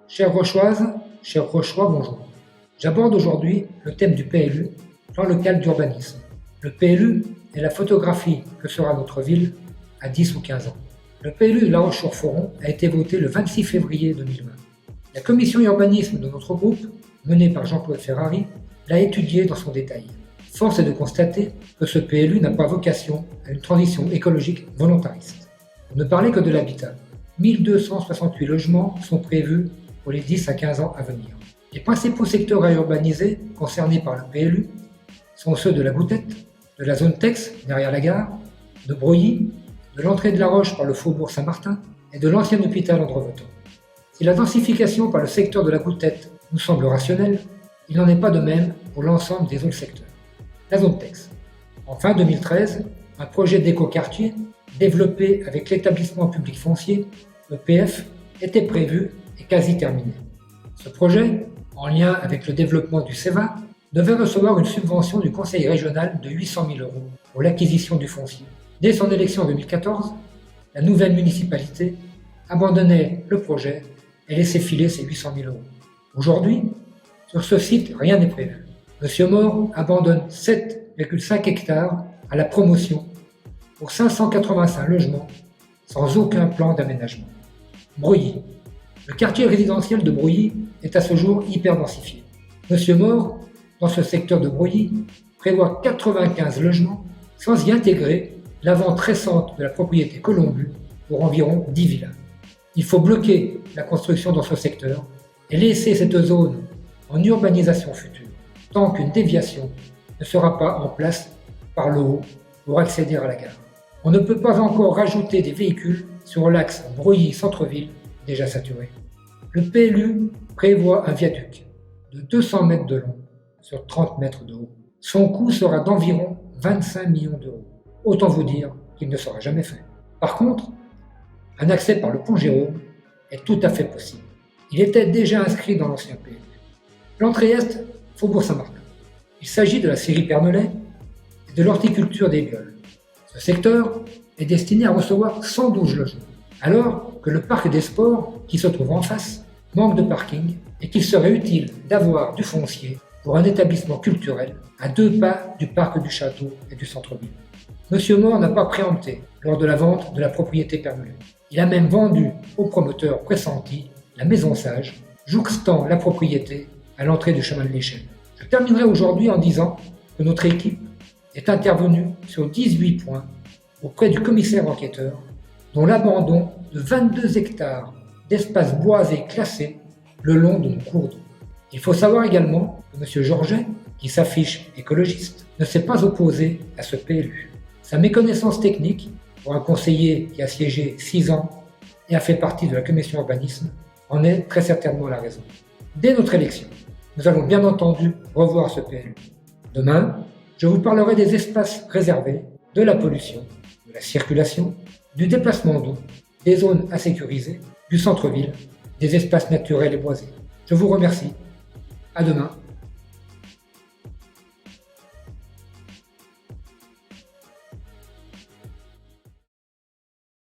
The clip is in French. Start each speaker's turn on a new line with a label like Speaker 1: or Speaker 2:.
Speaker 1: Chères Rochoises, chers Rochois, bonjour. J'aborde aujourd'hui le thème du PLU, plan local d'urbanisme. Le PLU est la photographie que sera notre ville à 10 ou 15 ans. Le PLU de La Roche-sur-Foron a été voté le 26 février 2020. La commission urbanisme de notre groupe, menée par Jean-Claude Ferrari, l'a étudié dans son détail. Force est de constater que ce PLU n'a pas vocation à une transition écologique volontariste. Pour ne parler que de l'habitat, 1268 logements sont prévus pour les 10 à 15 ans à venir. Les principaux secteurs à urbaniser concernés par le PLU sont ceux de la Goutette, de la zone Tex derrière la gare, de Broglie, de l'entrée de La Roche par le faubourg Saint-Martin et de l'ancien hôpital André-Breton. Si la densification par le secteur de la Goutette nous semble rationnelle, il n'en est pas de même pour l'ensemble des autres secteurs. La zone Tex. En fin 2013, un projet d'écoquartier développé avec l'établissement public foncier, EPF, était prévu et quasi terminé. Ce projet, en lien avec le développement du CEVA, devait recevoir une subvention du Conseil régional de 800 000 € pour l'acquisition du foncier. Dès son élection en 2014, la nouvelle municipalité abandonnait le projet et laissait filer ses 800 000 €. Aujourd'hui, sur ce site, rien n'est prévu. Monsieur Maure abandonne 7,5 hectares à la promotion pour 585 logements sans aucun plan d'aménagement. Broglie. Le quartier résidentiel de Broglie est à ce jour hyper densifié. Monsieur Maure, dans ce secteur de Broglie, prévoit 95 logements sans y intégrer la vente récente de la propriété Colombu pour environ 10 villas. Il faut bloquer la construction dans ce secteur et laisser cette zone en urbanisation future, tant qu'une déviation ne sera pas en place par le haut pour accéder à la gare. On ne peut pas encore rajouter des véhicules sur l'axe Broglie-Centreville, déjà saturé. Le PLU prévoit un viaduc de 200 mètres de long sur 30 mètres de haut. Son coût sera d'environ 25 millions d'euros. Autant vous dire qu'il ne sera jamais fait. Par contre, un accès par le pont Jérôme est tout à fait possible. Il était déjà inscrit dans l'ancien PLU. L'entrée est Faubourg Saint-Martin. Il s'agit de la scierie Pernolais et de l'horticulture des Violes. Ce secteur est destiné à recevoir 112 logements, alors que le parc des sports, qui se trouve en face, manque de parking et qu'il serait utile d'avoir du foncier pour un établissement culturel à 2 pas du parc du château et du centre-ville. Monsieur Maure n'a pas préempté lors de la vente de la propriété Pernolais. Il a même vendu au promoteur pressenti la Maison Sage, jouxtant la propriété à l'entrée du chemin de l'Échelle. Je terminerai aujourd'hui en disant que notre équipe est intervenue sur 18 points auprès du commissaire enquêteur, dont l'abandon de 22 hectares d'espaces boisés classés le long de nos cours d'eau. Il faut savoir également que M. Georget, qui s'affiche écologiste, ne s'est pas opposé à ce PLU. Sa méconnaissance technique, pour un conseiller qui a siégé 6 ans et a fait partie de la commission urbanisme, en est très certainement la raison. Dès notre élection, nous allons bien entendu revoir ce PLU. Demain, je vous parlerai des espaces réservés, de la pollution, de la circulation, du déplacement d'eau, des zones à sécuriser, du centre-ville, des espaces naturels et boisés. Je vous remercie. À demain.